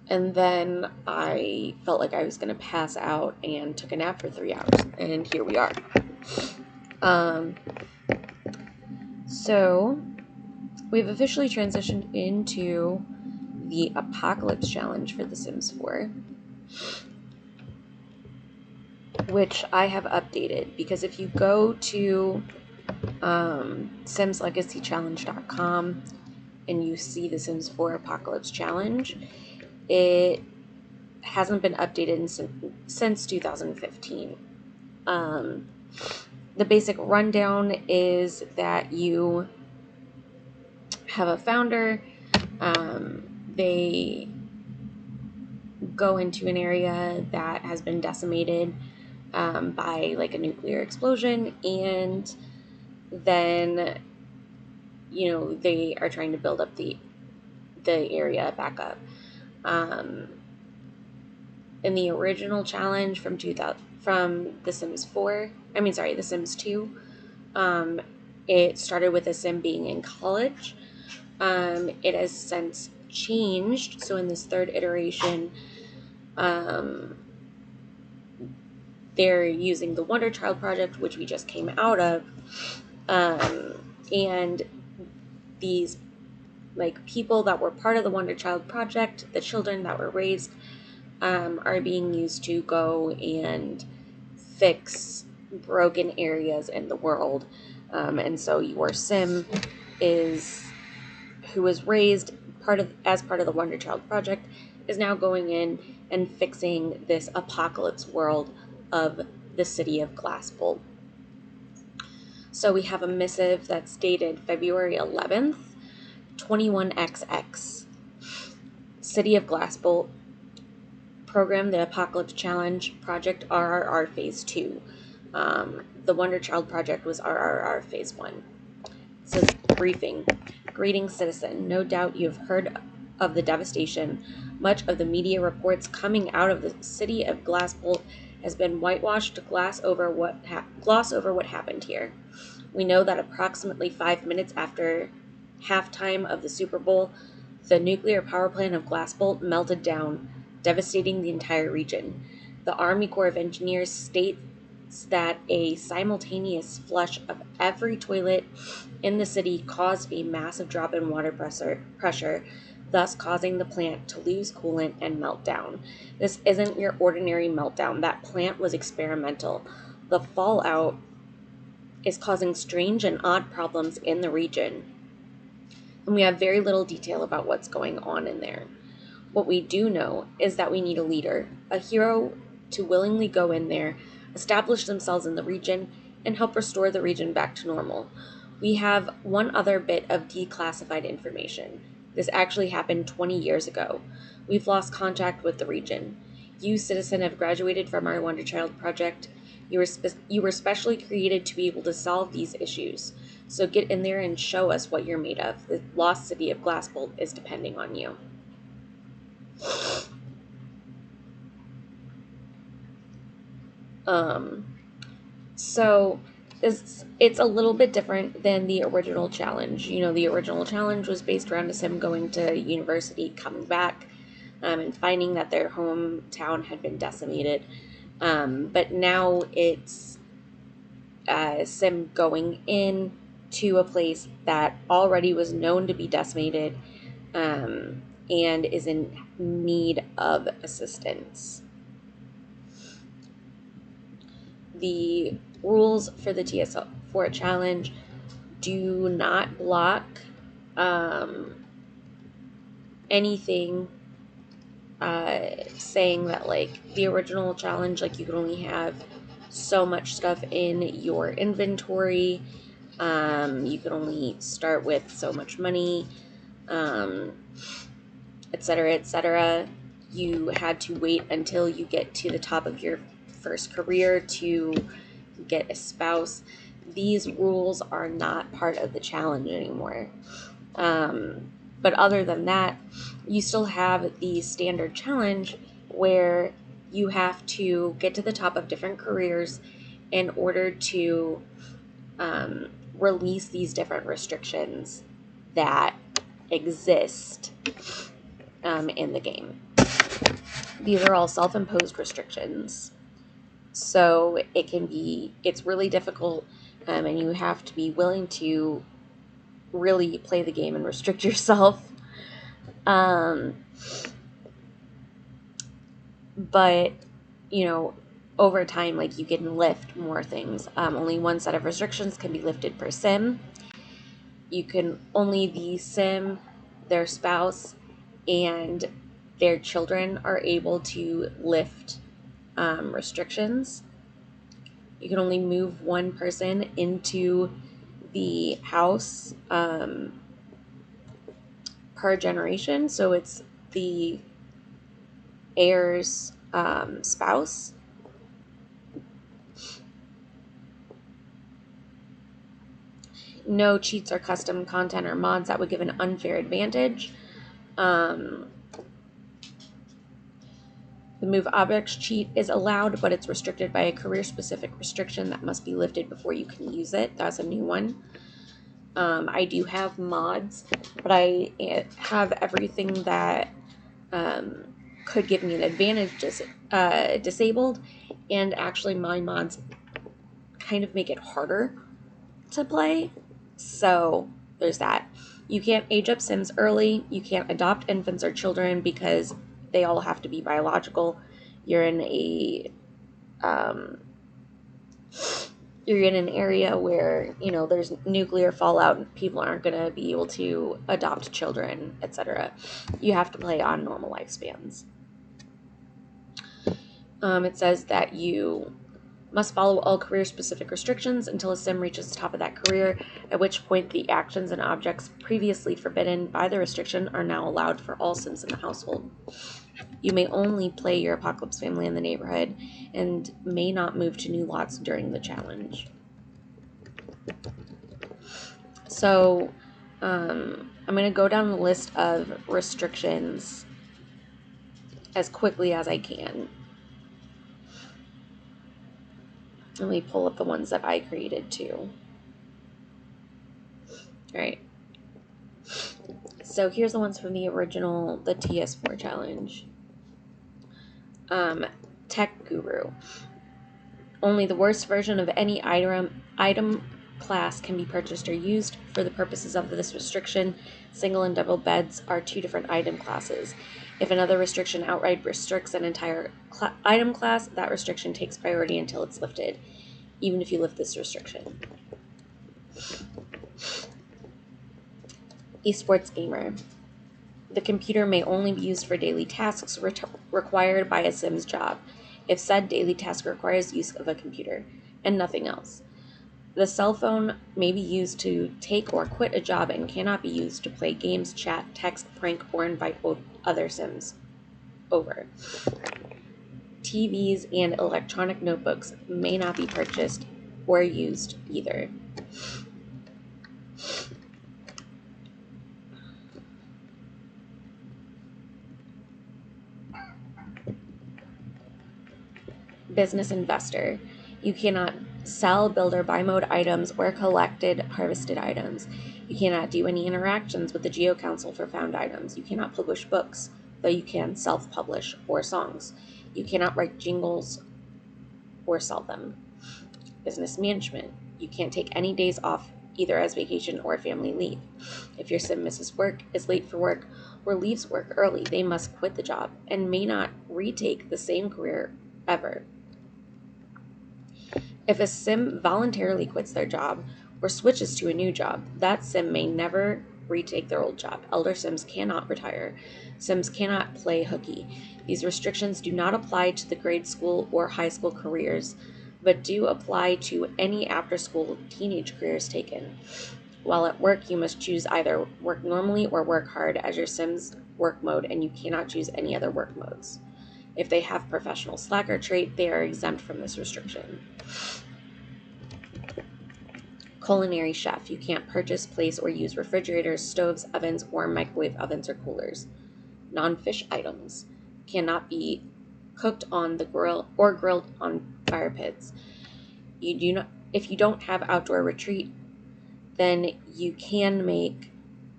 and then I felt like I was going to pass out and took a nap for 3 hours, and here we are. So we've officially transitioned into the Apocalypse Challenge for The Sims 4, which I have updated, because if you go to simslegacychallenge.com and you see the Sims 4 Apocalypse Challenge, it hasn't been updated since 2015. The basic rundown is that you have a founder. They go into an area that has been decimated by like a nuclear explosion, and then they are trying to build up the area back up. In the original challenge from The Sims 4, The Sims 2, it started with a sim being in college. It has since changed, so in this third iteration, they're using the Wonder Child project, which we just came out of, and these people that were part of the Wonder Child project, the children that were raised, are being used to go and fix broken areas in the world. And so your sim who was raised as part of the Wonder Child project, is now going in and fixing this apocalypse world of the city of Glassbolt. So we have a missive that's dated February 11th, 21XX. City of Glassbolt, program the Apocalypse Challenge Project RRR Phase 2. The Wonder Child Project was RRR Phase 1. It says, briefing. Greetings, citizen. No doubt you've heard of the devastation. Much of the media reports coming out of the city of Glassbolt has been whitewashed to gloss over what happened here. We know that approximately 5 minutes after halftime of the Super Bowl, the nuclear power plant of Glassbolt melted down, devastating the entire region. The Army Corps of Engineers states that a simultaneous flush of every toilet in the city caused a massive drop in water pressure, thus causing the plant to lose coolant and melt down. This isn't your ordinary meltdown. That plant was experimental. The fallout is causing strange and odd problems in the region, and we have very little detail about what's going on in there. What we do know is that we need a leader, a hero to willingly go in there, establish themselves in the region, and help restore the region back to normal. We have one other bit of declassified information. This actually happened 20 years ago. We've lost contact with the region. You, citizen, have graduated from our Wonder Child project. You were specially created to be able to solve these issues. So get in there and show us what you're made of. The lost city of Glassbolt is depending on you. So it's a little bit different than the original challenge. The original challenge was based around a sim going to university, coming back, and finding that their hometown had been decimated. But now it's a sim going in to a place that already was known to be decimated, and is in need of assistance. The rules for the TS4 challenge do not block anything saying that the original challenge, you can only have so much stuff in your inventory, you can only start with so much money, etc., etc. You had to wait until you get to the top of your first career to get a spouse. These rules are not part of the challenge anymore. But other than that, you still have the standard challenge where you have to get to the top of different careers in order to release these different restrictions that exist in the game. These are all self-imposed restrictions. So it's really difficult, and you have to be willing to really play the game and restrict yourself. But, over time, like, you can lift more things. Only one set of restrictions can be lifted per sim. Only the sim, their spouse, and their children are able to lift restrictions. You can only move one person into the house per generation. So it's the heir's spouse. No cheats or custom content or mods that would give an unfair advantage. The move objects cheat is allowed, but it's restricted by a career-specific restriction that must be lifted before you can use it. That's a new one. I do have mods, but I have everything that could give me an advantage disabled, and actually my mods kind of make it harder to play. So there's that. You can't age up Sims early. You can't adopt infants or children because they all have to be biological. You're in an area where, there's nuclear fallout and people aren't going to be able to adopt children, etc. You have to play on normal lifespans. It says that you must follow all career-specific restrictions until a sim reaches the top of that career, at which point the actions and objects previously forbidden by the restriction are now allowed for all sims in the household. You may only play your Apocalypse family in the neighborhood and may not move to new lots during the challenge. So, I'm going to go down the list of restrictions as quickly as I can. Let me pull up the ones that I created too. Alright. So here's the ones from the original, the TS4 challenge. Tech Guru. Only the worst version of any item class can be purchased or used. For the purposes of this restriction, single and double beds are two different item classes. If another restriction outright restricts an entire item class, that restriction takes priority until it's lifted, even if you lift this restriction. Esports gamer. The computer may only be used for daily tasks required by a Sim's job, if said daily task requires use of a computer, and nothing else. The cell phone may be used to take or quit a job and cannot be used to play games, chat, text, prank, or invite other Sims over. TVs and electronic notebooks may not be purchased or used either. Business investor. You cannot sell, build, or buy mode items or collected, harvested items. You cannot do any interactions with the Geo Council for found items. You cannot publish books, though you can self-publish, or songs. You cannot write jingles or sell them. Business management. You can't take any days off, either as vacation or family leave. If your Sim misses work, is late for work, or leaves work early, they must quit the job and may not retake the same career ever. If a Sim voluntarily quits their job or switches to a new job, that Sim may never retake their old job. Elder Sims cannot retire. Sims cannot play hooky. These restrictions do not apply to the grade school or high school careers, but do apply to any after-school teenage careers taken. While at work, you must choose either work normally or work hard as your Sim's work mode, and you cannot choose any other work modes. If they have professional slacker trait, they are exempt from this restriction. Culinary Chef. You can't purchase, place, or use refrigerators, stoves, ovens, or microwave ovens or coolers. Non-fish items cannot be cooked on the grill or grilled on fire pits. If you don't have outdoor retreat, then you can make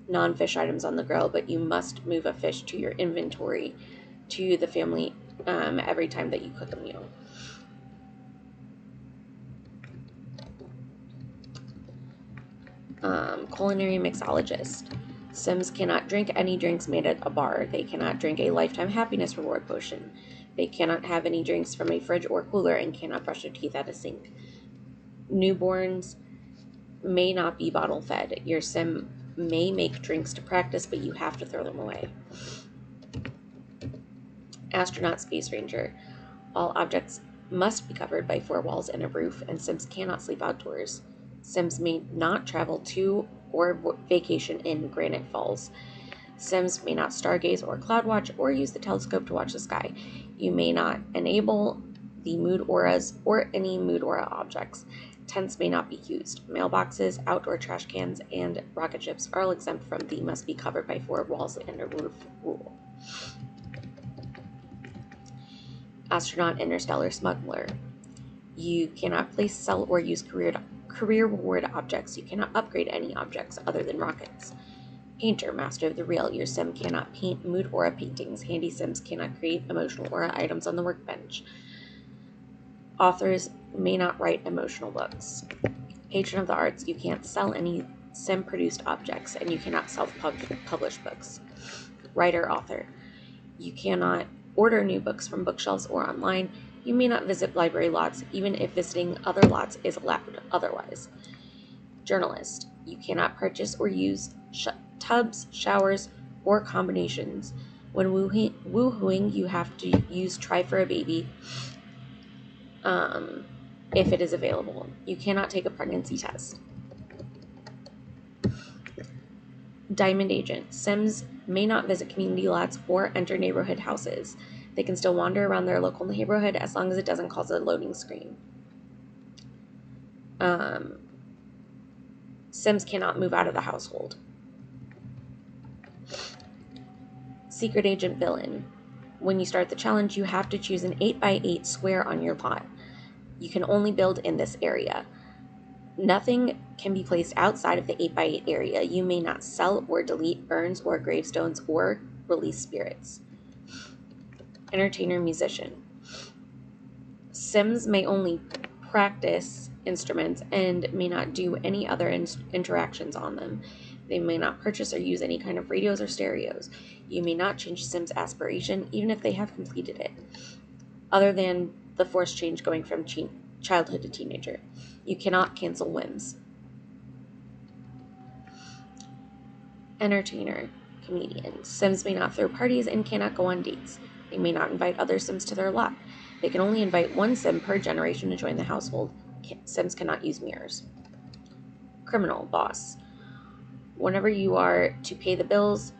non-fish items on the grill, but you must move a fish to your inventory to the family every time that you cook a meal. Culinary mixologist. Sims cannot drink any drinks made at a bar. They cannot drink a lifetime happiness reward potion. They cannot have any drinks from a fridge or cooler and cannot brush their teeth at a sink. Newborns may not be bottle fed. Your sim may make drinks to practice, but you have to throw them away. Astronaut space ranger. All objects must be covered by 4 walls and a roof, and Sims cannot sleep outdoors. Sims may not travel to or vacation in Granite Falls. Sims may not stargaze or cloud watch or use the telescope to watch the sky. You may not enable the mood auras or any mood aura objects. Tents may not be used. Mailboxes, outdoor trash cans, and rocket ships are all exempt from the must be covered by 4 walls and a roof rule. Astronaut interstellar smuggler. You cannot place, sell, or use career reward objects. You cannot upgrade any objects other than rockets. Painter, master of the real. Your sim cannot paint mood aura paintings. Handy sims cannot create emotional aura items on the workbench. Authors may not write emotional books. Patron of the arts. You can't sell any sim-produced objects, and you cannot self-publish books. Writer, author. You cannot order new books from bookshelves or online. You may not visit library lots, even if visiting other lots is allowed otherwise. Journalist. You cannot purchase or use tubs, showers, or combinations. When woohooing, you have to use Try for a Baby if it is available. You cannot take a pregnancy test. Diamond agent. Sims may not visit community lots or enter neighborhood houses. They can still wander around their local neighborhood as long as it doesn't cause a loading screen. Sims cannot move out of the household. Secret agent villain. When you start the challenge, you have to choose an 8x8 square on your lot. You can only build in this area. Nothing can be placed outside of the 8x8 area. You may not sell or delete urns or gravestones or release spirits. Entertainer, musician. Sims may only practice instruments and may not do any other interactions on them. They may not purchase or use any kind of radios or stereos. You may not change Sim's aspiration, even if they have completed it, other than the forced change going from childhood to teenager. You cannot cancel whims. Entertainer, comedian. Sims may not throw parties and cannot go on dates. They may not invite other Sims to their lot. They can only invite 1 Sim per generation to join the household. Sims cannot use mirrors. Criminal, boss. Whenever you are to pay the bills,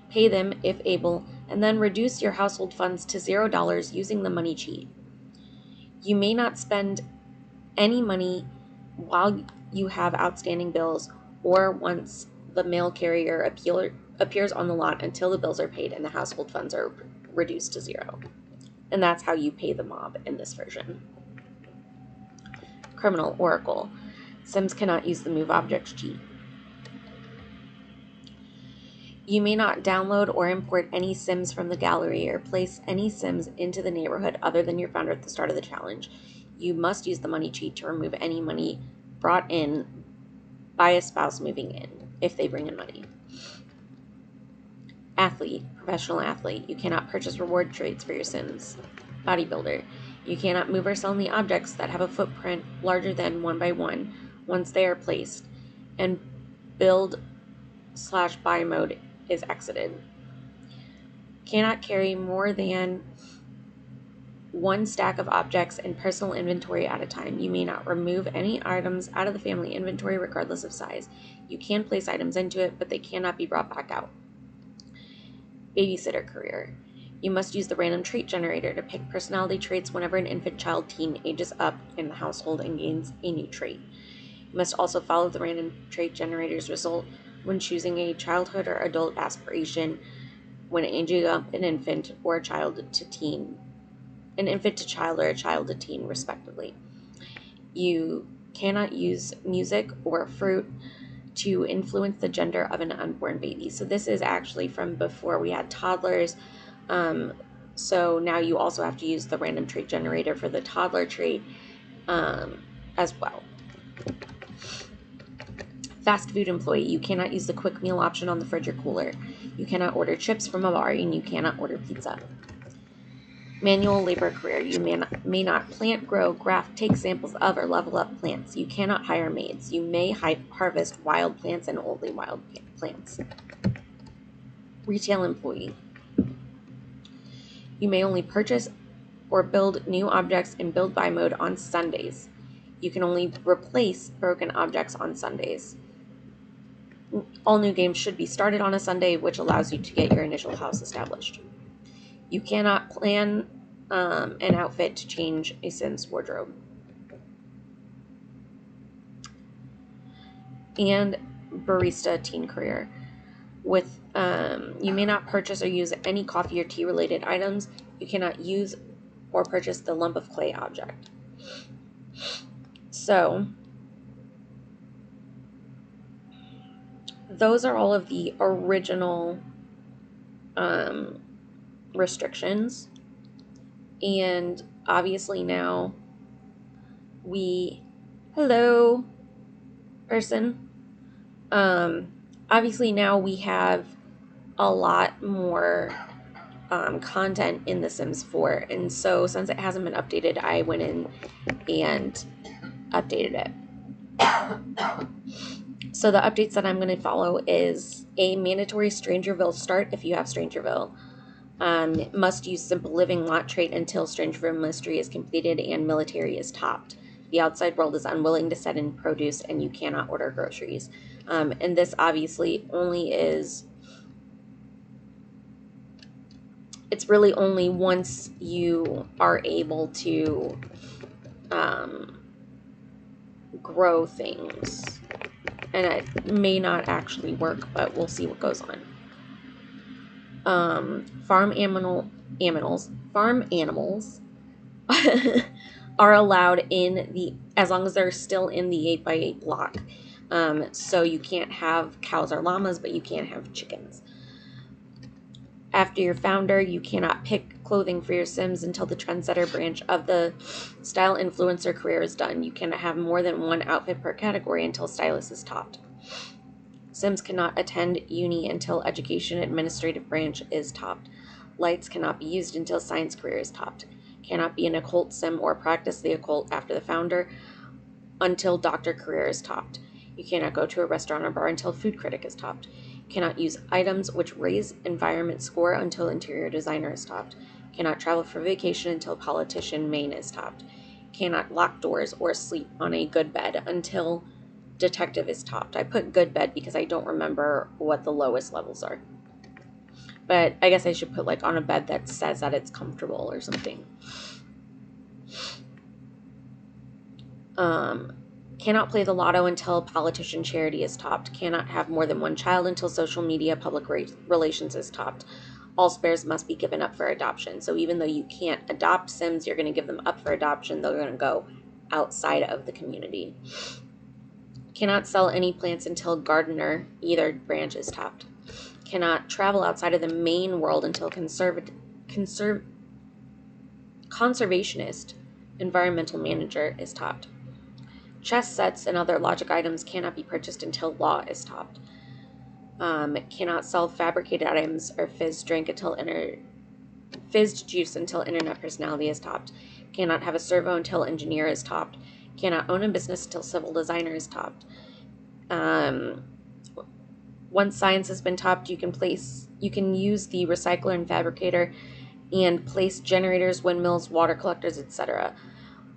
pay them if able, and then reduce your household funds to $0 using the money cheat. You may not spend any money while you have outstanding bills or once the mail carrier appears on the lot until the bills are paid and the household funds are reduced to 0. And that's how you pay the mob in this version. Criminal, oracle. Sims cannot use the move objects cheat. You may not download or import any Sims from the gallery or place any Sims into the neighborhood other than your founder at the start of the challenge. You must use the money cheat to remove any money brought in by a spouse moving in, if they bring in money. Athlete, professional athlete. You cannot purchase reward traits for your Sims. Bodybuilder. You cannot move or sell any objects that have a footprint larger than 1 by 1 once they are placed, and build/buy mode is exited. Cannot carry more than 1 stack of objects in personal inventory at a time. You may not remove any items out of the family inventory regardless of size. You can place items into it, but they cannot be brought back out. Babysitter career. You must use the random trait generator to pick personality traits whenever an infant, child, teen ages up in the household and gains a new trait. You must also follow the random trait generator's result when choosing a childhood or adult aspiration when aging up an infant or a child to teen, an infant to child or a child to teen, respectively. You cannot use music or fruit to influence the gender of an unborn baby. So this is actually from before we had toddlers. So now you also have to use the random trait generator for the toddler trait as well. Fast food employee. You cannot use the quick meal option on the fridge or cooler. You cannot order chips from a bar, and you cannot order pizza. Manual labor career. You may not plant, grow, graft, take samples of, or level up plants. You cannot hire maids. You may harvest wild plants and only wild plants. Retail employee. You may only purchase or build new objects in build buy mode on Sundays. You can only replace broken objects on Sundays. All new games should be started on a Sunday, which allows you to get your initial house established. You cannot plan an outfit to change a Sim's wardrobe. And barista teen career. With you may not purchase or use any coffee or tea related items. You cannot use or purchase the lump of clay object. So those are all of the original restrictions, and obviously now hello person, obviously now we have a lot more content in The Sims 4, and so since it hasn't been updated, I went in and updated it. So the updates that I'm going to follow is a mandatory Strangerville start if you have Strangerville. Must use Simple Living lot trait until Strangerville Mystery is completed and military is topped. The outside world is unwilling to set in produce and you cannot order groceries. And this obviously only is... It's really only once you are able to grow things. And it may not actually work, but we'll see what goes on. Farm animals are allowed as long as they're still in the 8x8 block. So you can't have cows or llamas, but you can have chickens. After your founder, you cannot pick clothing for your Sims until the trendsetter branch of the style influencer career is done. You cannot have more than one outfit per category until stylist is topped. Sims cannot attend uni until education administrative branch is topped. Lights cannot be used until science career is topped. Cannot be an occult Sim or practice the occult after the founder until doctor career is topped. You cannot go to a restaurant or bar until food critic is topped. Cannot use items which raise environment score until interior designer is topped. Cannot travel for vacation until politician main is topped. Cannot lock doors or sleep on a good bed until detective is topped. I put good bed because I don't remember what the lowest levels are. But I guess I should put like on a bed that says that it's comfortable or something. Cannot play the lotto until politician charity is topped. Cannot have more than one child until social media public relations is topped. All spares must be given up for adoption. So even though you can't adopt Sims, you're going to give them up for adoption. They're going to go outside of the community. Cannot sell any plants until gardener, either branch, is topped. Cannot travel outside of the main world until conservationist, environmental manager is topped. Chess sets and other logic items cannot be purchased until law is topped. Cannot sell fabricated items or fizzed juice until internet personality is topped. Cannot have a servo until engineer is topped. Cannot own a business until civil designer is topped. Once science has been topped, you can use the recycler and fabricator and place generators, windmills, water collectors, etc.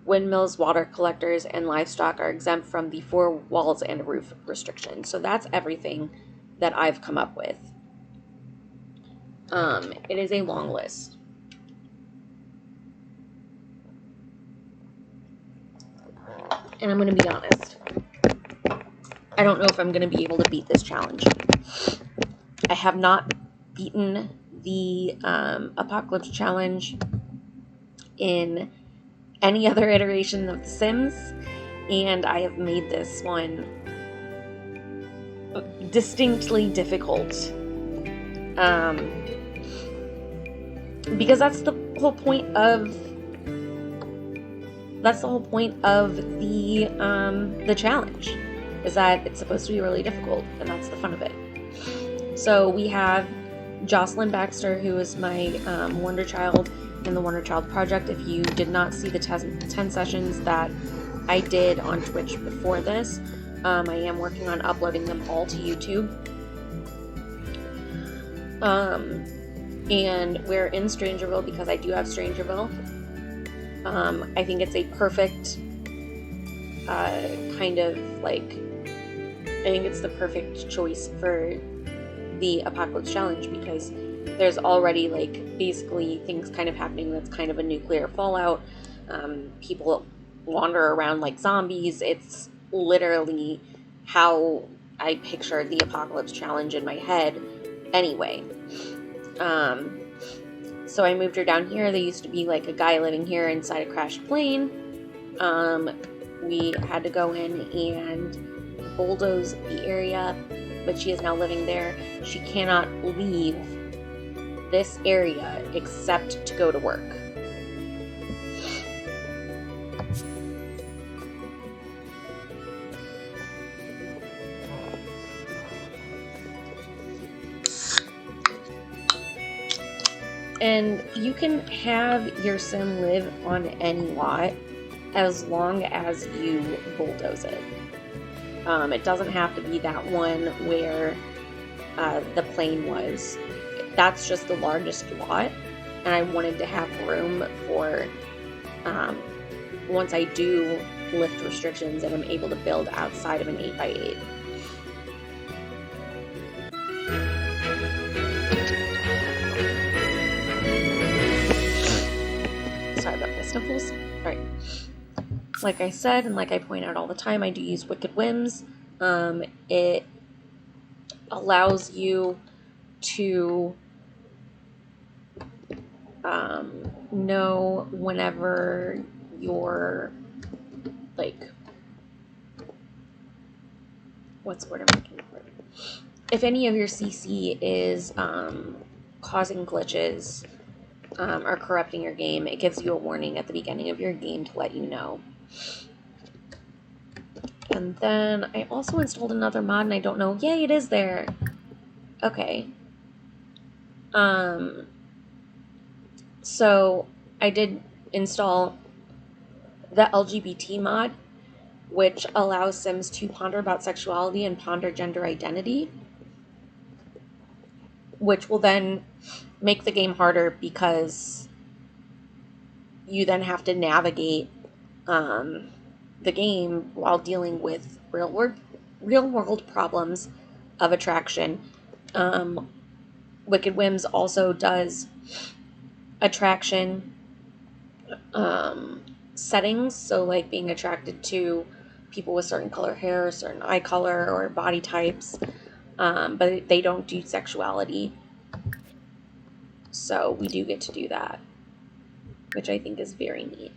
Windmills, water collectors, and livestock are exempt from the 4 walls and roof restriction. So that's everything that I've come up with. It is a long list. And I'm going to be honest. I don't know if I'm going to be able to beat this challenge. I have not beaten the Apocalypse Challenge in any other iteration of The Sims, and I have made this one distinctly difficult. Because that's the whole point of the challenge, is that it's supposed to be really difficult, and that's the fun of it. So we have Jocelyn Baxter, who is my Wonder Child in the Wonder Child project. If you did not see the 10 sessions that I did on Twitch before this, I am working on uploading them all to YouTube. And we're in Strangerville because I do have Strangerville. I think it's a perfect kind of like, I think it's the perfect choice for the Apocalypse Challenge, because there's already like basically things kind of happening that's kind of a nuclear fallout. People wander around like zombies. It's literally how I picture the Apocalypse Challenge in my head anyway. So I moved her down here. There used to be like a guy living here inside a crashed plane. We had to go in and bulldoze the area, but she is now living there. She cannot leave this area except to go to work. And you can have your sim live on any lot as long as you bulldoze it. It doesn't have to be that one where the plane was. That's just the largest lot, and I wanted to have room for once I do lift restrictions and I'm able to build outside of an 8x8. Sorry about my sniffles. Alright. Like I said, and like I point out all the time, I do use Wicked Whims. It allows you to know whenever you're, like, what's the word I'm looking for? If any of your CC is causing glitches or corrupting your game, it gives you a warning at the beginning of your game to let you know. And then I also installed another mod, and I don't know. Yay, it is there. Okay. So I did install the LGBT mod, which allows Sims to ponder about sexuality and ponder gender identity, which will then make the game harder because you then have to navigate the game while dealing with real world problems of attraction. Wicked Whims also does attraction settings, so like being attracted to people with certain color hair, certain eye color, or body types, but they don't do sexuality. So we do get to do that, which I think is very neat.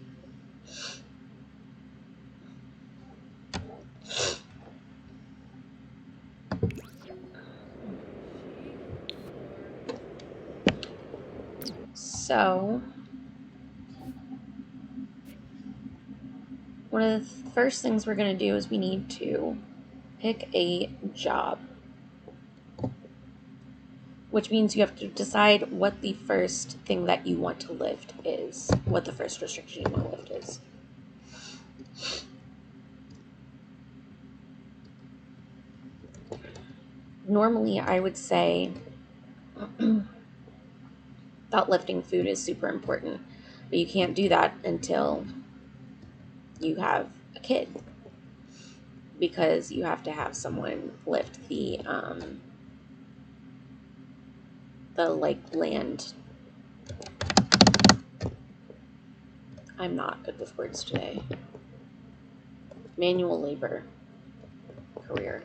So one of the first things we're going to do is we need to pick a job, which means you have to decide what the first thing that you want to lift is, what the first restriction you want to lift is. Normally, I would say that lifting food is super important, but you can't do that until you have a kid, because you have to have someone lift the like land. I'm not good with words today. Manual labor career.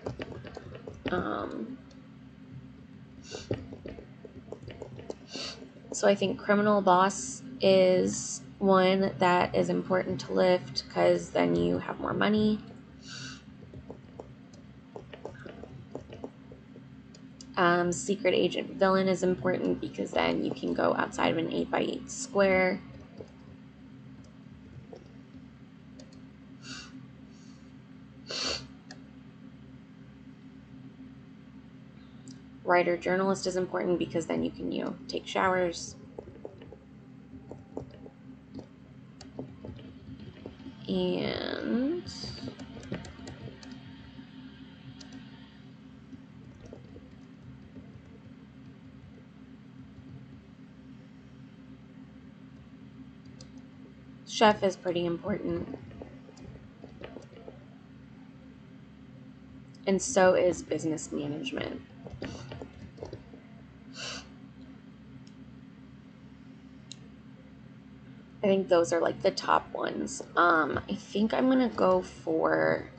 So I think criminal boss is one that is important to lift, because then you have more money. Secret agent villain is important because then you can go outside of an 8x8 square. Writer journalist is important because then you can, take showers. And chef is pretty important. And so is business management. I think those are like the top ones. I think I'm gonna go for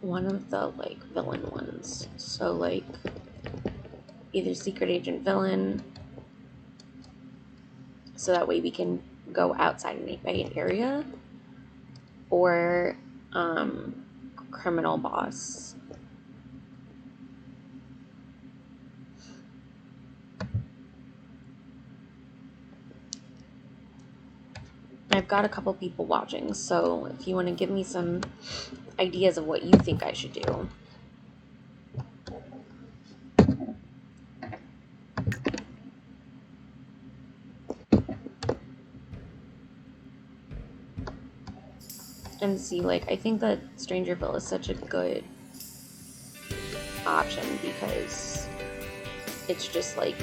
one of the like villain ones. So like either secret agent villain, so that way we can go outside an 8x8 area, or criminal boss. I've got a couple people watching, so if you want to give me some ideas of what you think I should do. And see, like, I think that Strangerville is such a good option because it's just like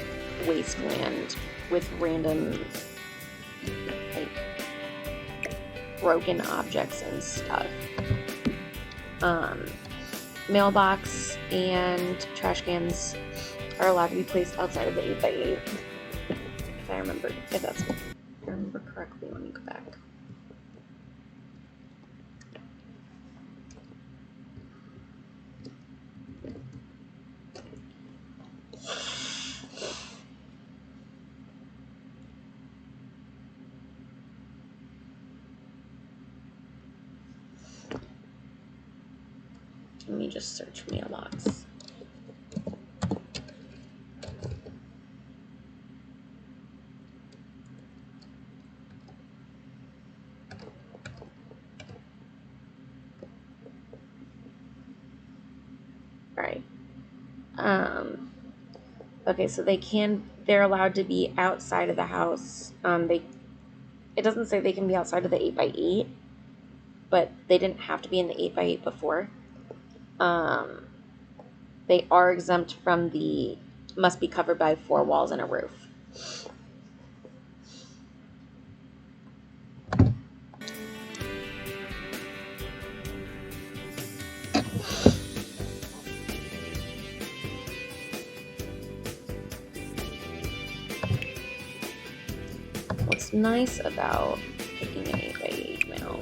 wasteland with random like broken objects and stuff. Mailbox and trash cans are allowed to be placed outside of the 8x8. If I remember correctly, let me go back. Let me just search mailbox. All right. Okay, so they're allowed to be outside of the house. It doesn't say they can be outside of the 8x8, but they didn't have to be in the 8x8 before. They are exempt from must be covered by 4 walls and a roof. What's nice about picking an 8x8 now?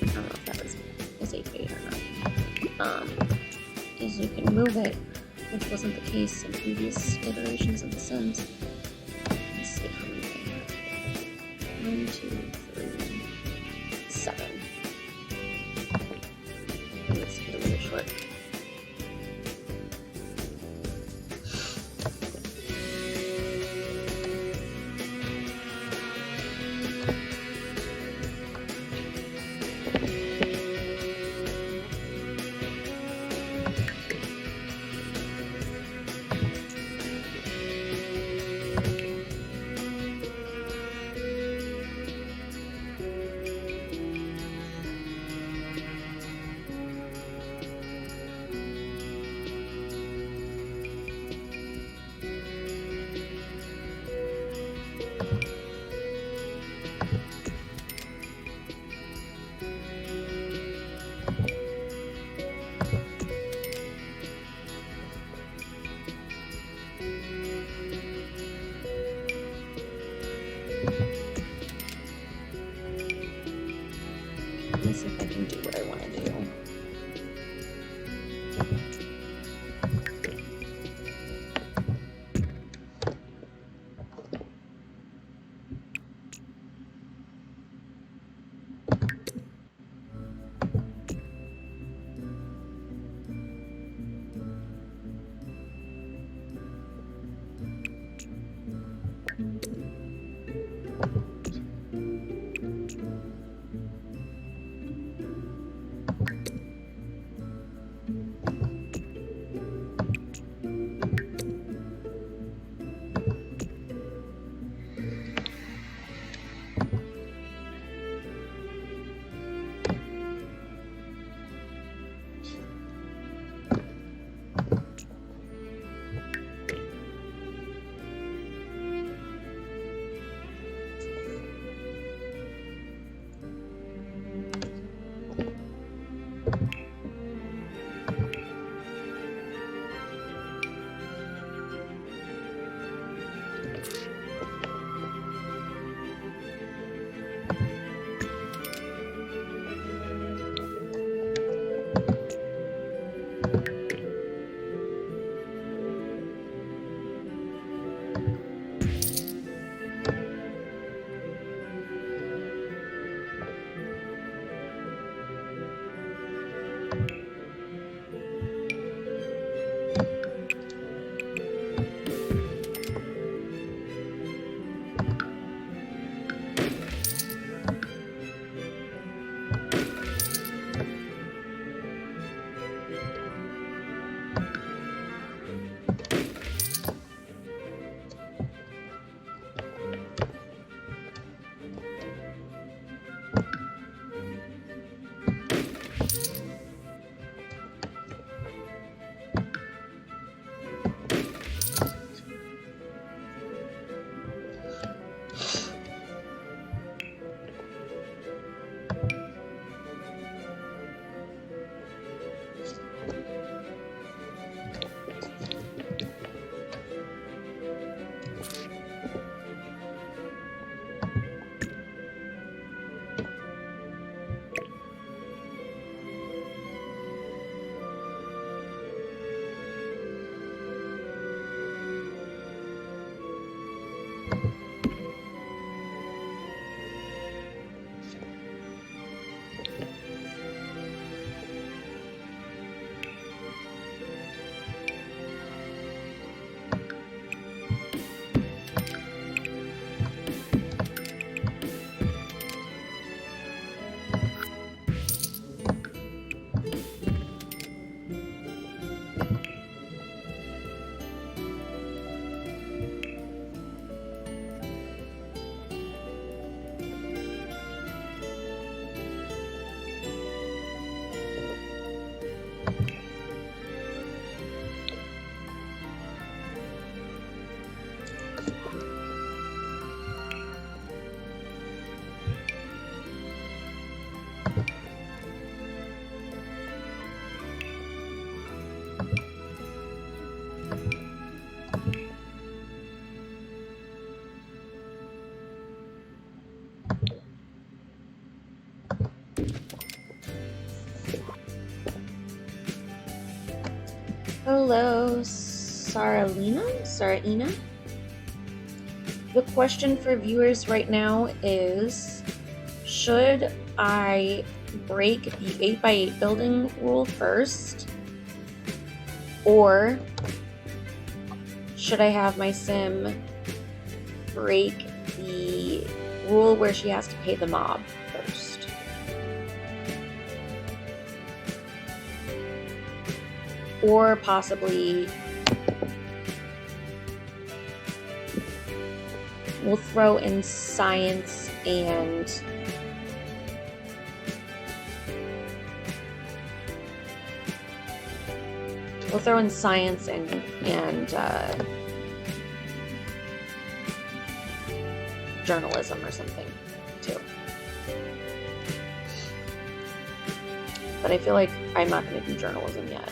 I don't know if that was 8x8 or not. Is you can move it, which wasn't the case in previous iterations of The Sims. Let's see how many I have. 1, 2, 3, 7. Let's get a little short. can do what I want to do. Hello, Saralina? The question for viewers right now is, should I break the 8x8 building rule first, or should I have my sim break the rule where she has to pay the mob first? Or possibly we'll throw in science and journalism or something too. But I feel like I'm not going to do journalism yet.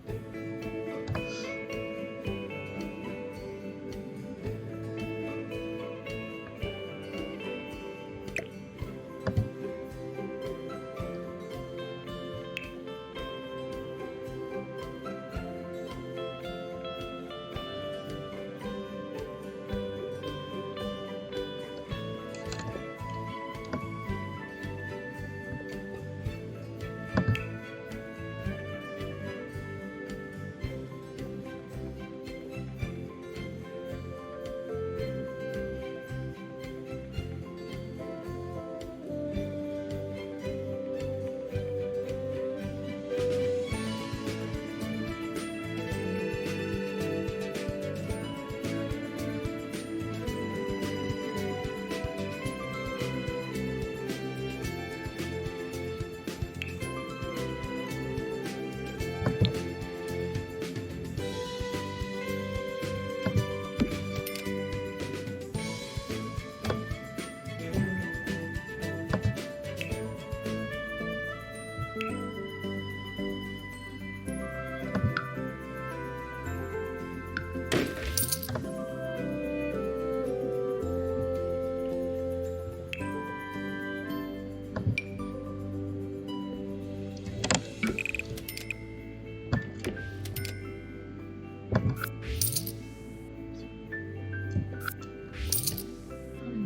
I'm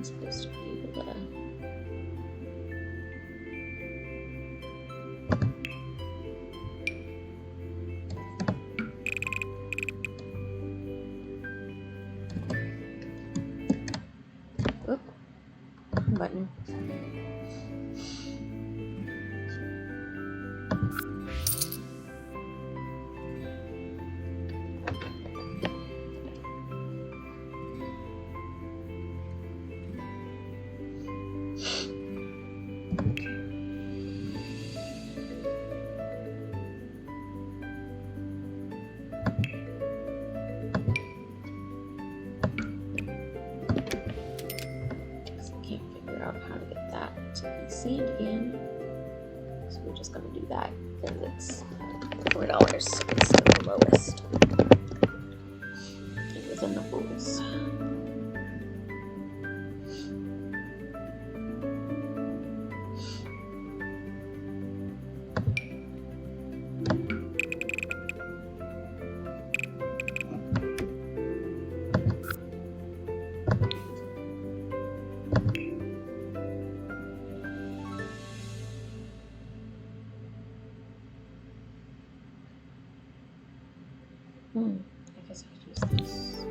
supposed to be able to. Oop, button. Out how to get that to be sand again. So we're just gonna do that because it's $4. It's the lowest within the rules. I guess I could use this.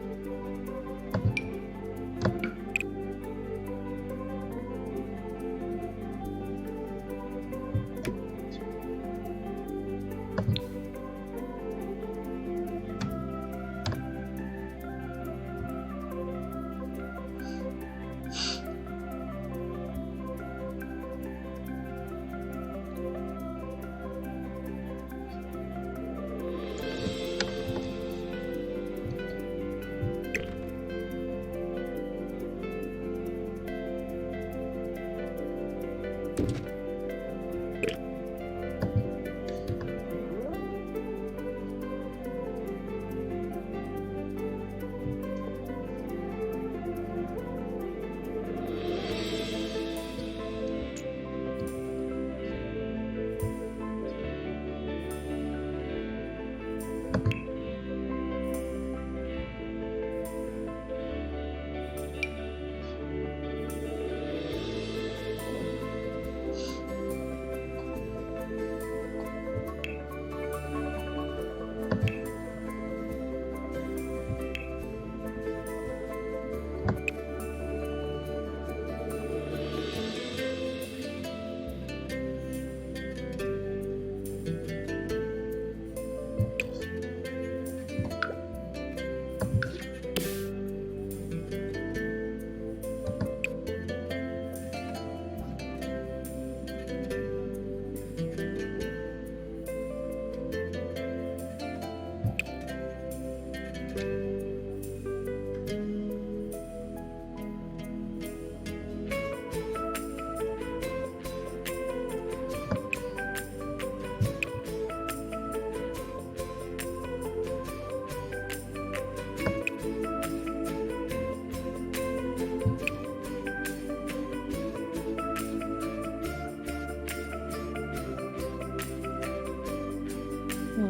Oh,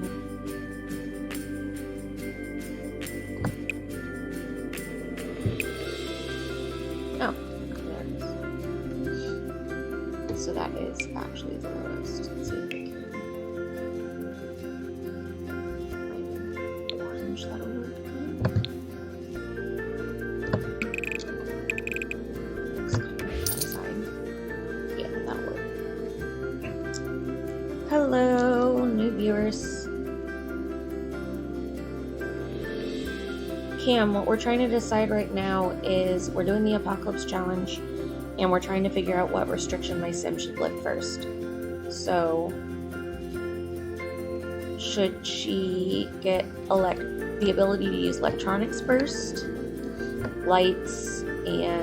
there it is. So that is actually the lowest. Let's see if we can orange that'll work. Yeah, that'll work. Hello, new viewers. Cam, what we're trying to decide right now is we're doing the Apocalypse Challenge and we're trying to figure out what restriction my sim should lift first. So, should she get the ability to use electronics first? Lights and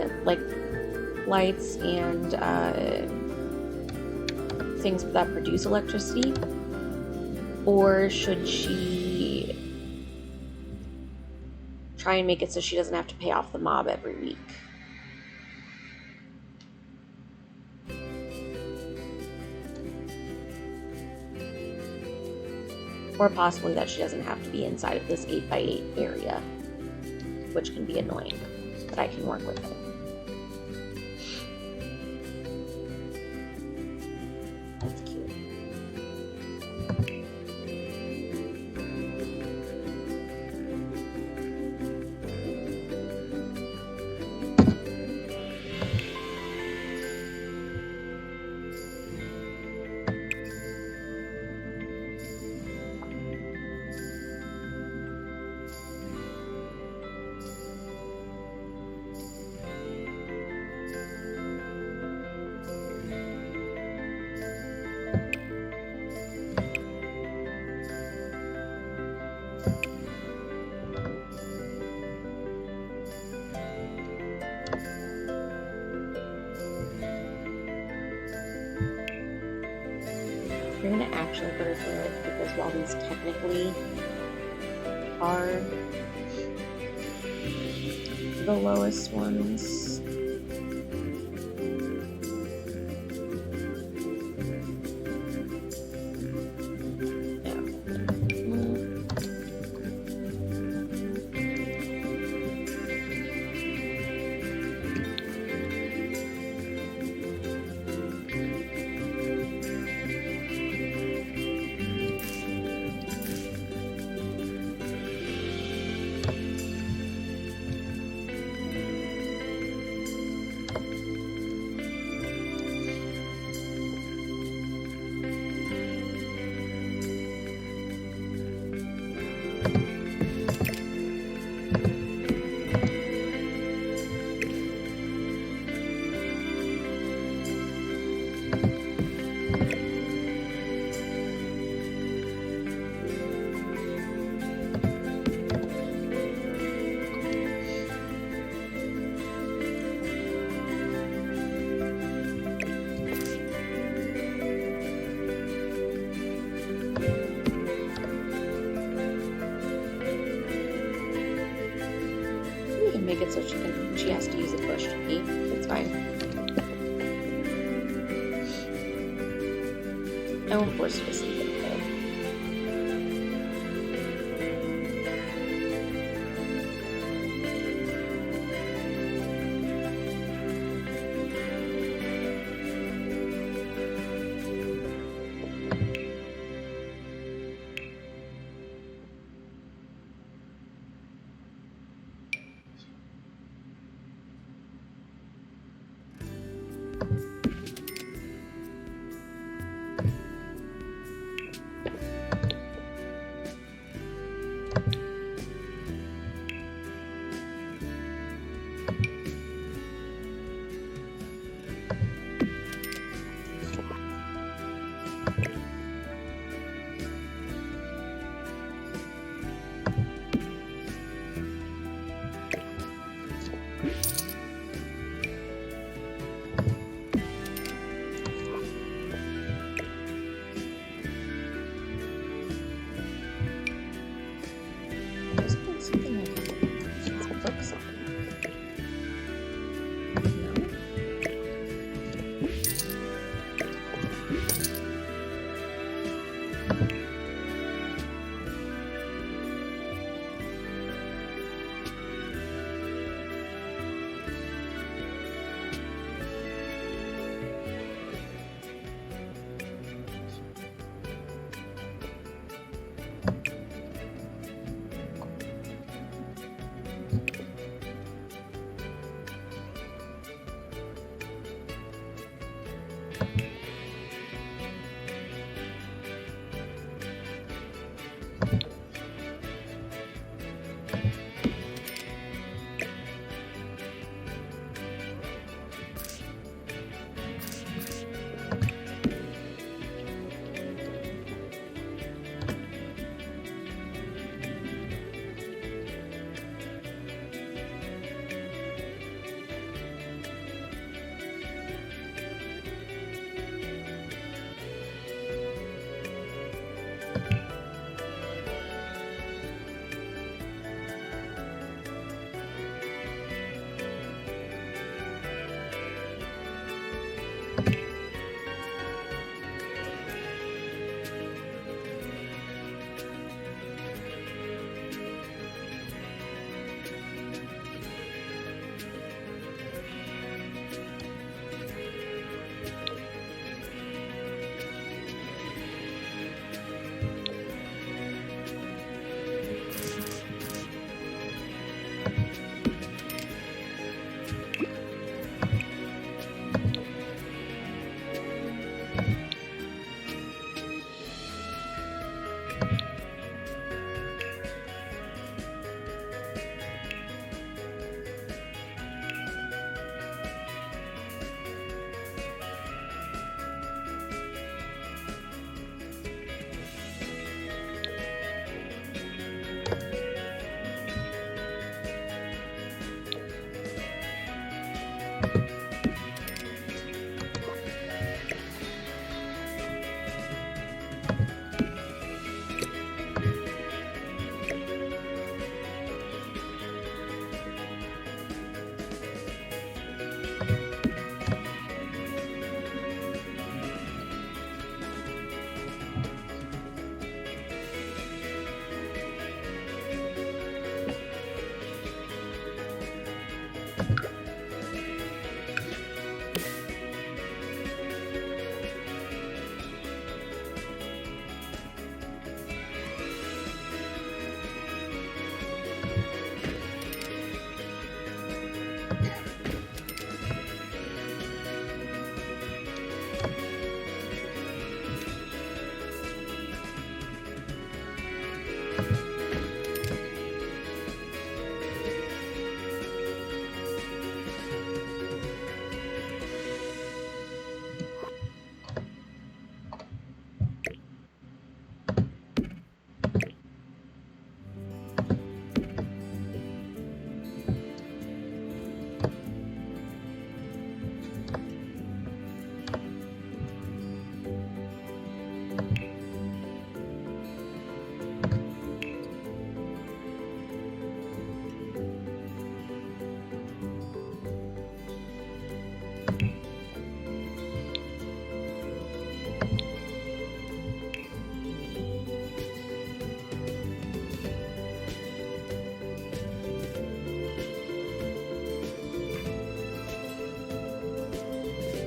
things that produce electricity? Or should she try and make it so she doesn't have to pay off the mob every week? Or possibly that she doesn't have to be inside of this 8x8 area, which can be annoying, but I can work with it. That's cute. We're going to actually put her through it because while these technically are the lowest ones, make it so she has to use a push to pee. It's fine. I won't force her to sleep in the bed.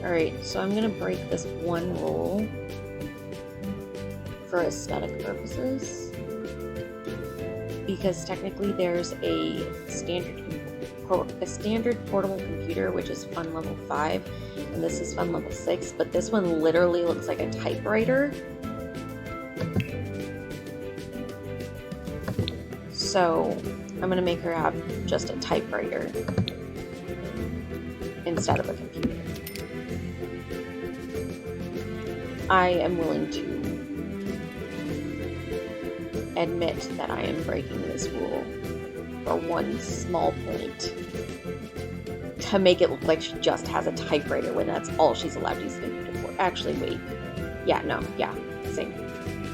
Alright, so I'm gonna break this one rule for aesthetic purposes, because technically there's a standard portable computer, which is fun level 5, and this is fun level 6, but this one literally looks like a typewriter. So I'm gonna make her have just a typewriter instead of a computer. I am willing to admit that I am breaking this rule for one small point, to make it look like she just has a typewriter when that's all she's allowed to use the computer for. Actually, wait. Yeah, no, yeah, same.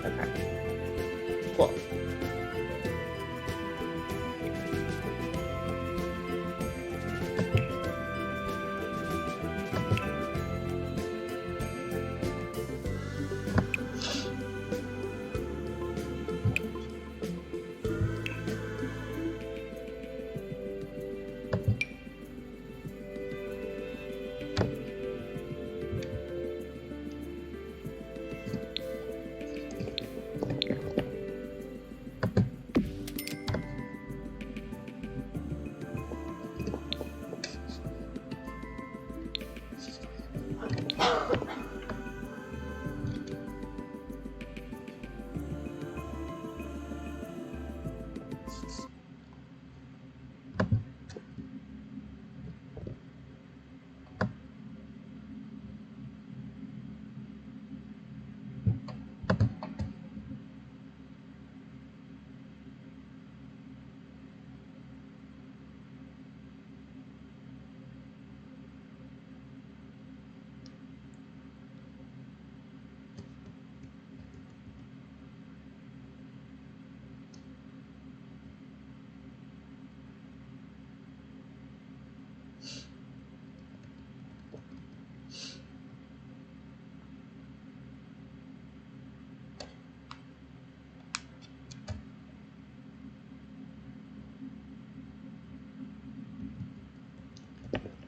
Okay. Cool.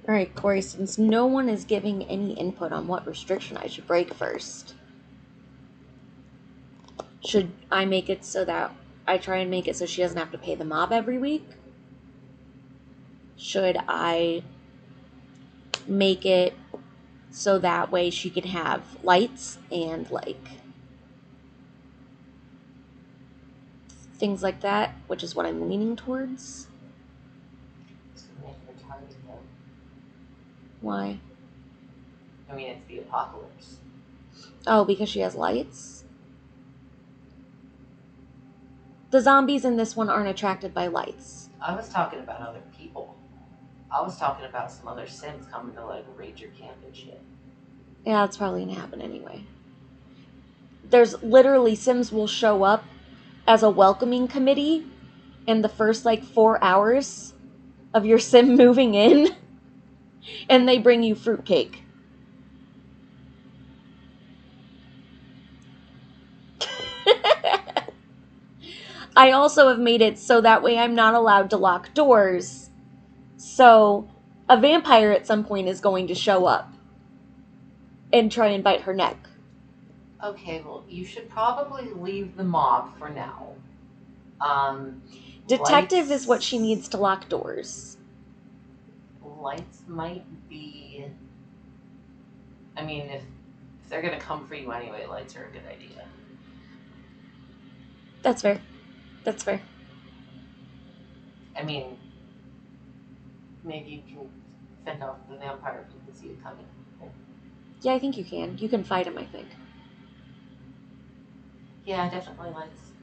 Alright, Corey, since no one is giving any input on what restriction I should break first, should I make it so that I try and make it so she doesn't have to pay the mob every week? Should I make it so that way she can have lights and, like, things like that, which is what I'm leaning towards? Why? I mean, it's the apocalypse. Oh, because she has lights? The zombies in this one aren't attracted by lights. I was talking about other people. I was talking about some other Sims coming to, like, raid your camp and shit. Yeah, that's probably gonna happen anyway. There's literally Sims will show up as a welcoming committee in the first, like, 4 hours of your Sim moving in, and they bring you fruitcake. I also have made it so that way I'm not allowed to lock doors. So a vampire at some point is going to show up and try and bite her neck. Okay, well, you should probably leave the mob for now. Detective is what she needs to lock doors. Lights might be... I mean, if they're going to come for you anyway, lights are a good idea. That's fair. That's fair. I mean, maybe you can fend off the vampire if you can see it coming. Yeah, I think you can. You can fight him, I think. Yeah, definitely lights.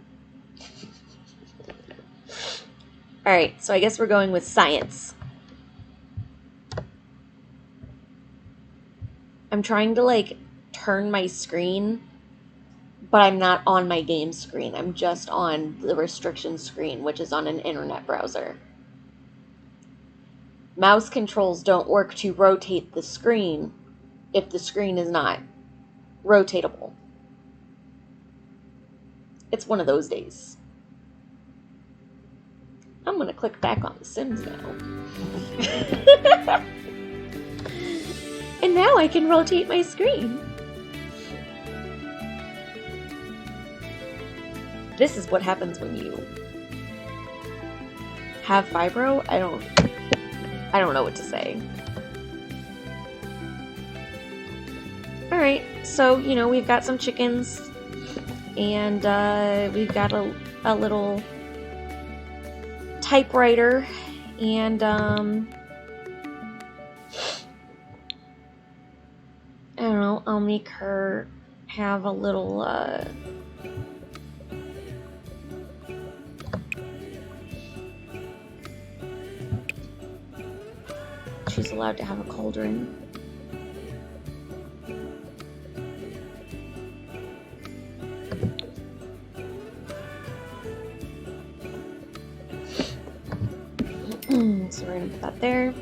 Alright, so I guess we're going with science. I'm trying to, like, turn my screen, but I'm not on my game screen. I'm just on the restriction screen, which is on an internet browser. Mouse controls don't work to rotate the screen if the screen is not rotatable. It's one of those days. I'm going to click back on The Sims now. And And now I can rotate my screen. This is what happens when you have fibro. I don't know what to say. Alright, so, you know, we've got some chickens, and we've got a little typewriter, and I don't know, I'll make her have a little she's allowed to have a cauldron. So we're gonna put that there.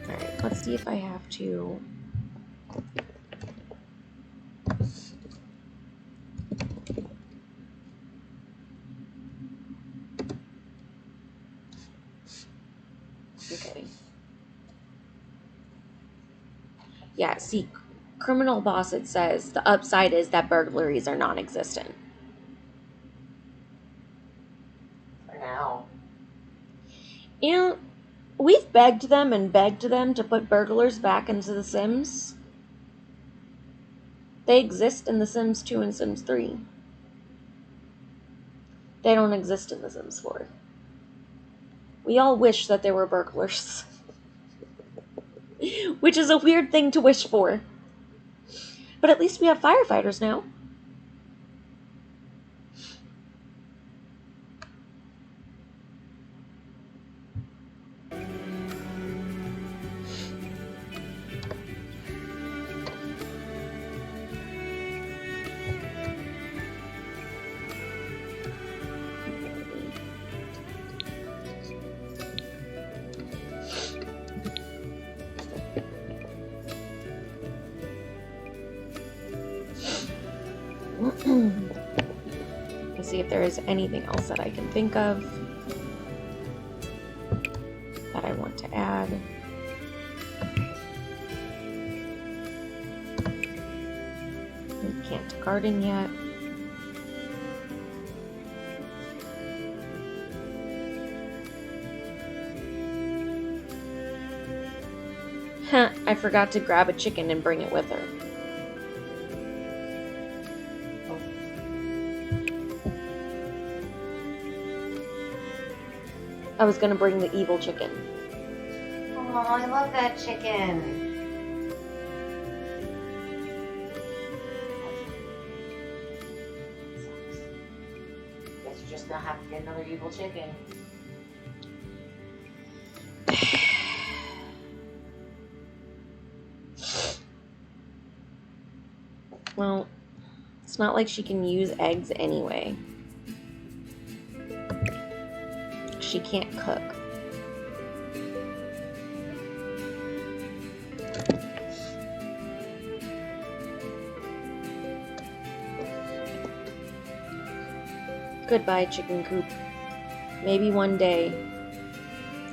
Alright, let's see if I have to. Okay. Yeah, see, criminal boss, it says the upside is that burglaries are non-existent. For now. You know, we've begged them and begged them to put burglars back into The Sims. They exist in The Sims 2 and Sims 3. They don't exist in The Sims 4. We all wish that there were burglars. Which is a weird thing to wish for. But at least we have firefighters now. Let's see if there is anything else that I can think of that I want to add. We can't garden yet. Huh, I forgot to grab a chicken and bring it with her. I was gonna bring the evil chicken. Oh, I love that chicken. Guess you're just gonna have to get another evil chicken. Well, it's not like she can use eggs anyway. She can't cook. Goodbye, chicken coop. Maybe one day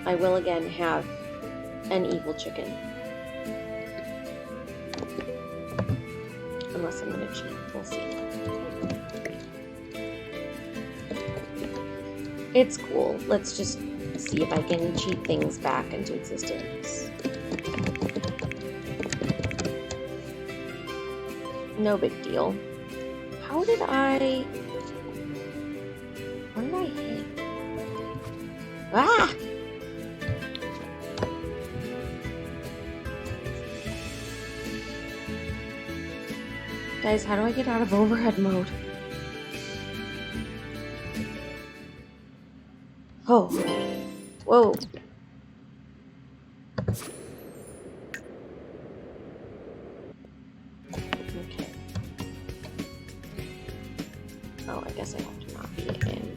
I will again have an evil chicken. Unless I'm gonna cheat. We'll see. It's cool. Let's just see if I can cheat things back into existence. No big deal. How did I... Where did I hit? Ah! Guys, how do I get out of overhead mode? Oh. Whoa. Okay. Oh, I guess I have to not be in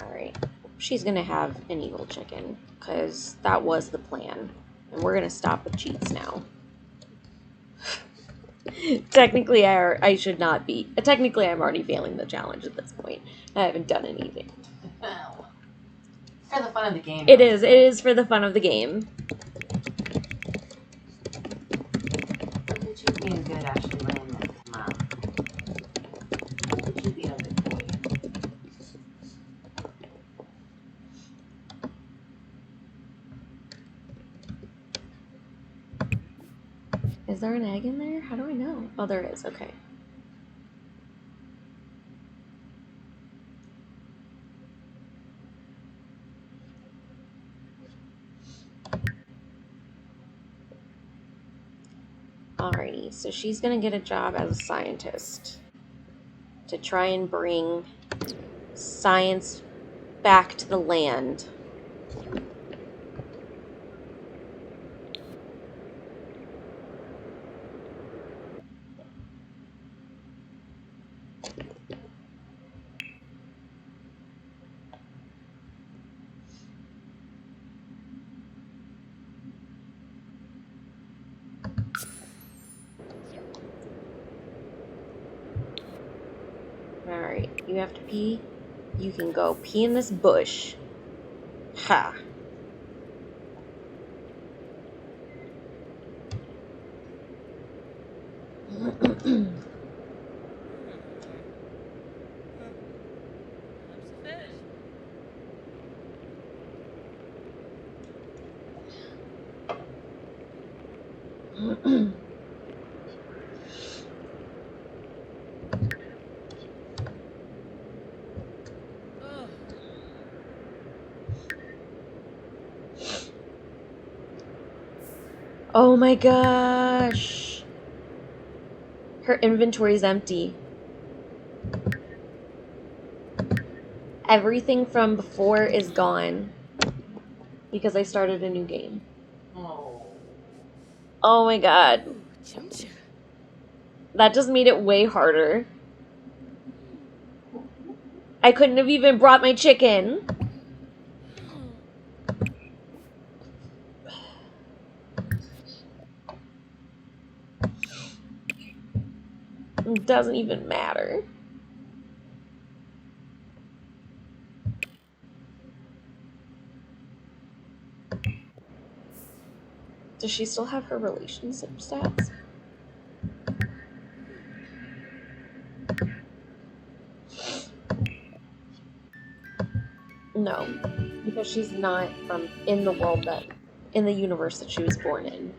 Alright. She's gonna have an evil chicken, because that was the plan. And we're gonna stop with cheats now. Technically, I should not be. Technically, I'm already failing the challenge at this point. I haven't done anything. For the fun of the game. It is. It is for the fun of the game. Look at you being good, actually laying next to Mom. Look at you being a good boy. Is there an egg in there? How do I know? Oh, there is. Okay. Alrighty, so she's gonna get a job as a scientist to try and bring science back to the land. Alright, you have to pee? You can go pee in this bush. Ha! Oh my gosh! Her inventory's empty. Everything from before is gone. Because I started a new game. Oh. Oh my god. That just made it way harder. I couldn't have even brought my chicken. It doesn't even matter. Does she still have her relationship stats? No, because she's not from in the world that, in the universe that she was born in.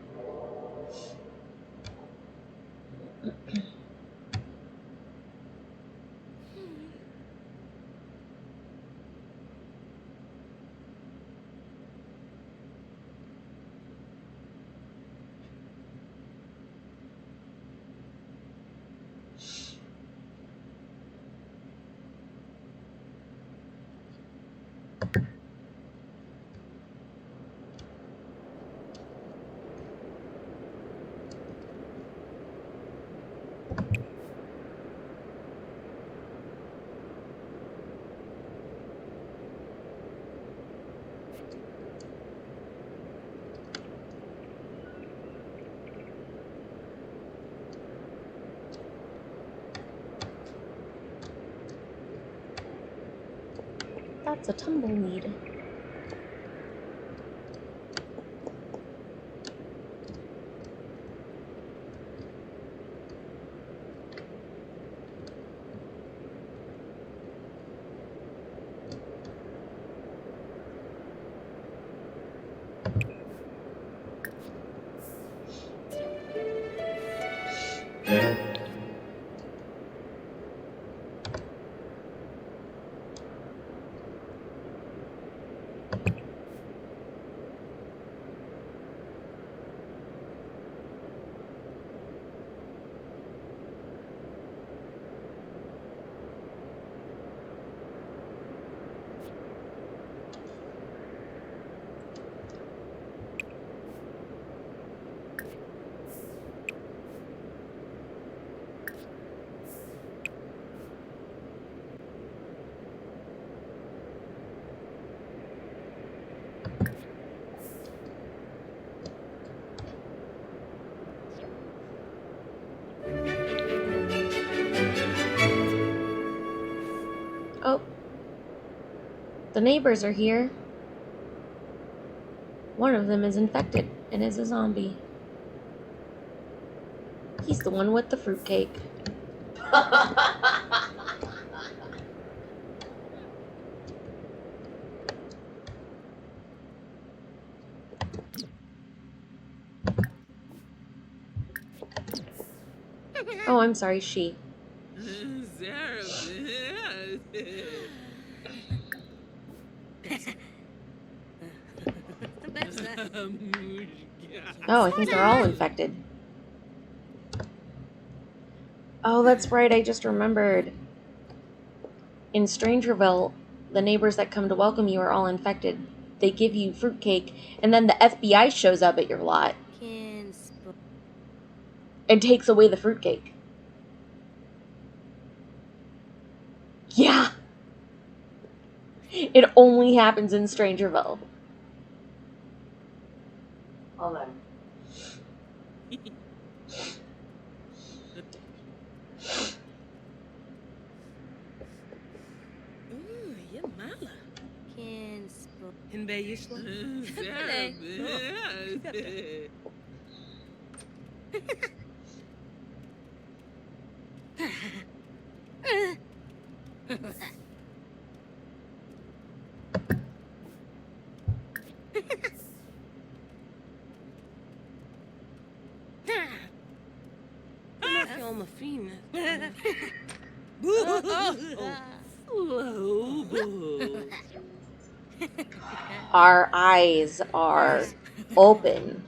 That's a tumbleweed. Oh. The neighbors are here. One of them is infected and is a zombie. He's the one with the fruitcake. Oh, I'm sorry, she. Oh, I think they're all infected. Oh, that's right, I just remembered. In Strangerville, the neighbors that come to welcome you are all infected. They give you fruitcake, and then the FBI shows up at your lot and takes away the fruitcake. Yeah! It only happens in Strangerville. Hold on. Our eyes are open,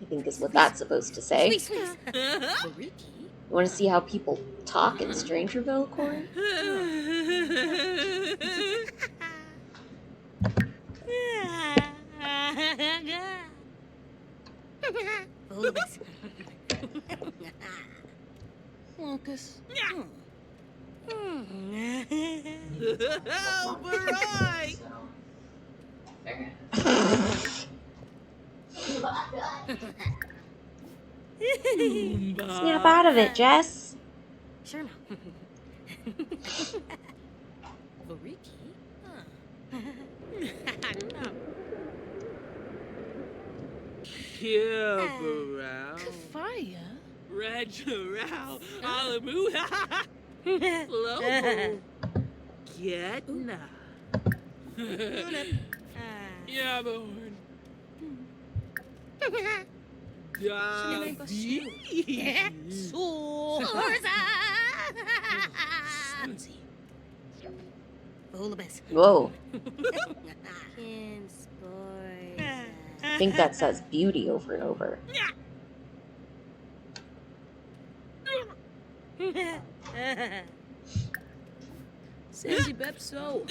I think is what that's supposed to say. You want to see how people talk in Strangerville, Corey? Lucas. Snap out of it, Jess. Sure. Variki? Kafaya? Regiral, Alamu, Lobo, Getna. Yeah, born. Whoa. I think that says beauty over and over. Sandy Bepso.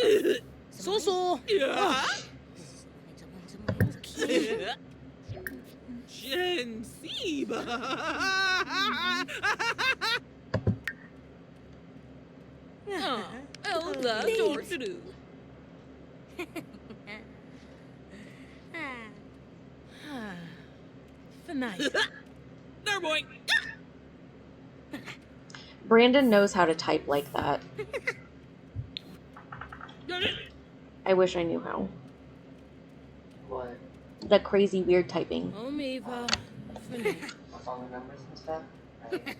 So. Yeah. Jen Seba. Elda Tortadu. Finite. There, boy. Brandon knows how to type like that. I wish I knew how. What? The crazy weird typing. Omiva. Finite. What's all the numbers and stuff? Right?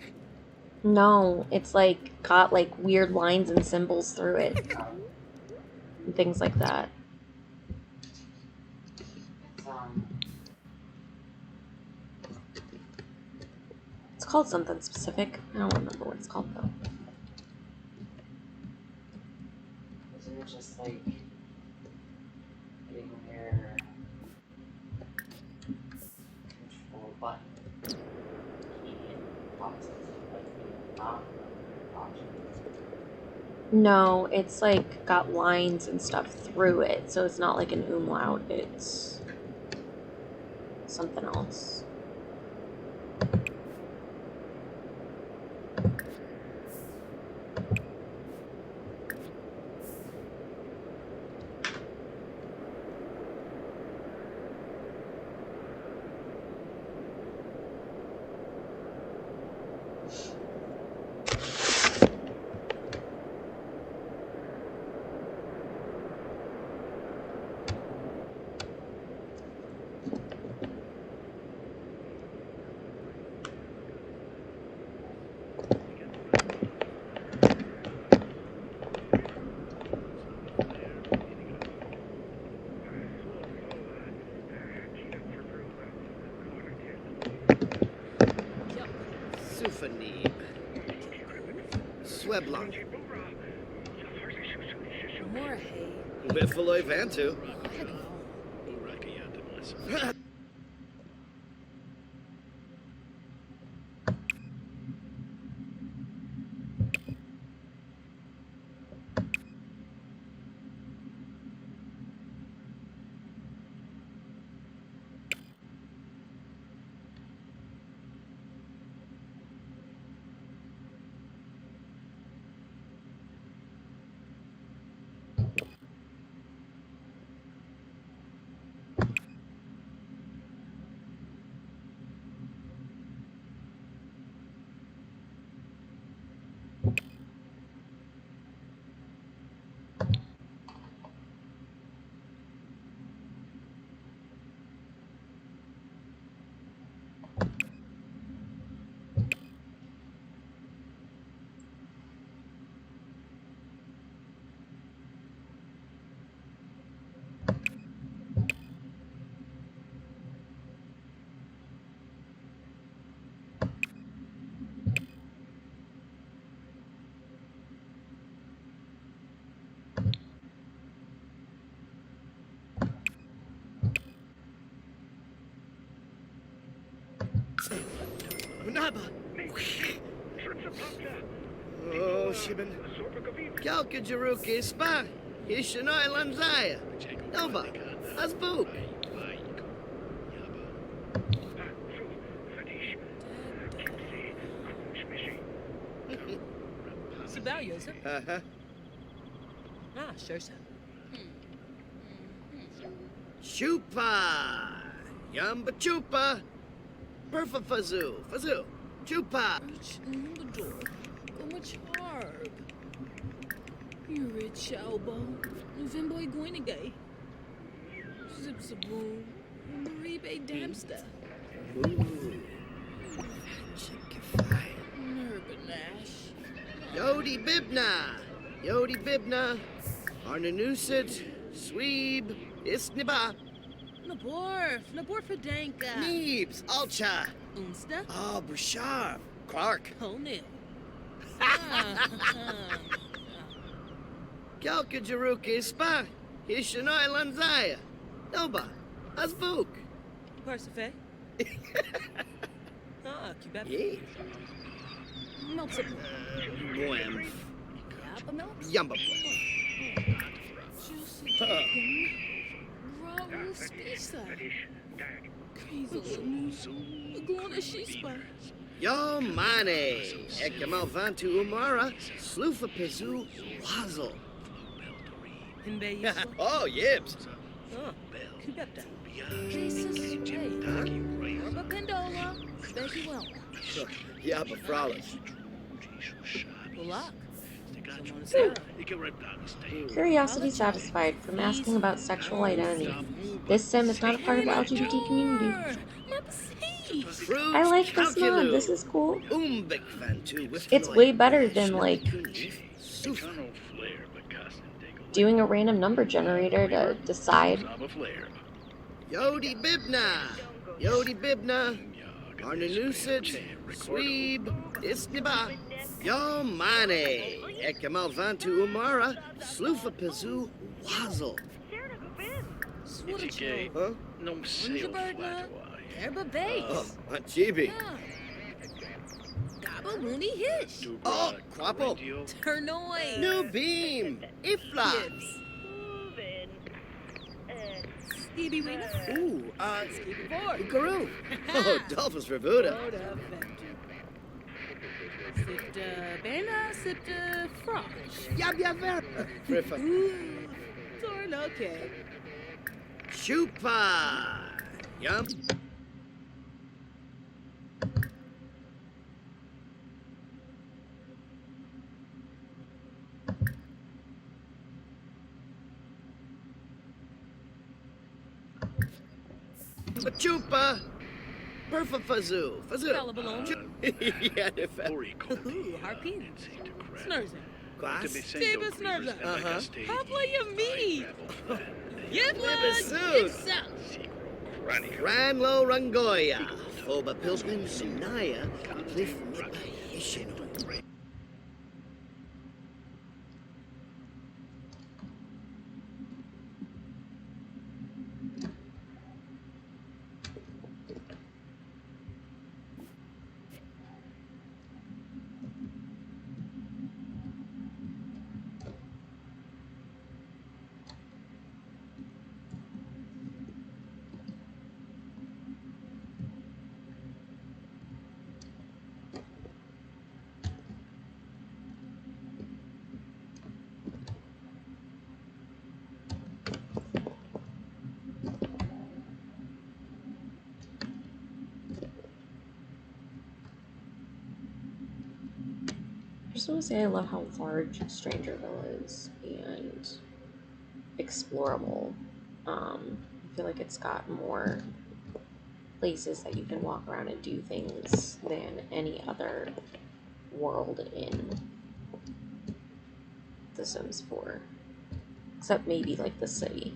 No, it's like got like weird lines and symbols through it. And things like that. It's, It's called something specific. I don't remember what it's called though. isn't it just like getting your control button key and boxes like not options? No, it's like got lines and stuff through it, so it's not like an umlaut, it's something else. Sweblang. More hay. Biffaloy Vantu. Manaba. Oh, Shibin. Galka Jaruki Spa. Ishanoi Lanzaya. Nova. Azbuk. Sabal, Yosef. Uh-huh. Ah, sure, sir. Chupa. Yamba Chupa. Perfa Fazoo. Fazoo. Chupa. The door. Go much harb. You rich elbow. Vimboy Goinagay. Zip Zaboom. Maribe Damster. Ooh. Chickified. Nurbanash. Yodi Bibna. Yodi Bibna. Arnanusit. Sweeb. Isniba. Nabor Fedanka. Neebs. Alcha. Unsta. Ah, Bouchard. Clark. Honil. Galka Jaruki Spa. Ishanoi Lanzaya. Nova. Azbuk. Parsife. Ah, Cubeb. Yeah. Meltsup. Boem. Yappa Melts. Yamba. Juicy. Raul Spisa. Crazy little news. Agona Shispa. Yo Mane. Ekamal Vantu Umara. Sloofa Pizu. Wazzle. Himbe Yiswa. Oh, Yibs. Ah, Cubebda. Jesus Way. Orba Pendola. Becky Well. Yabba Frolics. Bullock. Someone Sarah. Curiosity satisfied from asking about sexual identity. This sim is not a part of the LGBT community. Fruit. I like this mod. Calculu. This is cool. Umbik Vantu. It's way better than, like, doing a random number generator to decide. Yodi Bibna. Yodi Bibna. Arnanusit. Sweeb. Isniba. Yo Mane. Ekamal Vantu Umara. Sloofa Pizu. Wazzle. Swooticho. Huh? Unjabirdna. Erba Oh, Bates. Machibi. Gabba Looney Hish. Oh, Quapple. Turnoi. New Beam. Ifla. Gibbs. Stevie Wiener. Ooh, Stevie Ford. Ukaru. Oh, Dolphus Revuda. Sipta Bena, Sipta Frosh. Yab yab yab. Friffa. Ooh, Tornoke. Chupa. Yum. Chupa. Perfa Fazoo. Fazoo. Calabalone. Yeah, the fa- Ooh, Harpin. Snurzing. Glass. Steva Snurza. Uh-huh. Hopla Yami. Yipla. Libasoon. Yipsa. Ranlo Rangoya. Foba Pilpin Sinaya. Cliff Nipa Hishino. just want to say I love how large Strangerville is and explorable. I feel like it's got more places that you can walk around and do things than any other world in The Sims 4. Except maybe like the city.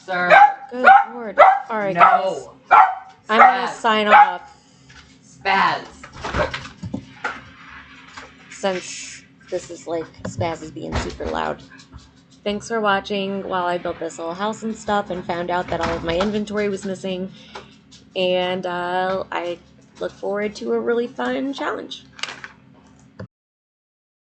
Sir. Good lord. Alright, guys. No. I'm gonna sign off Spaz. since this is like Spaz is being super loud. Thanks for watching while I built this little house and stuff and found out that all of my inventory was missing. And I look forward to a really fun challenge.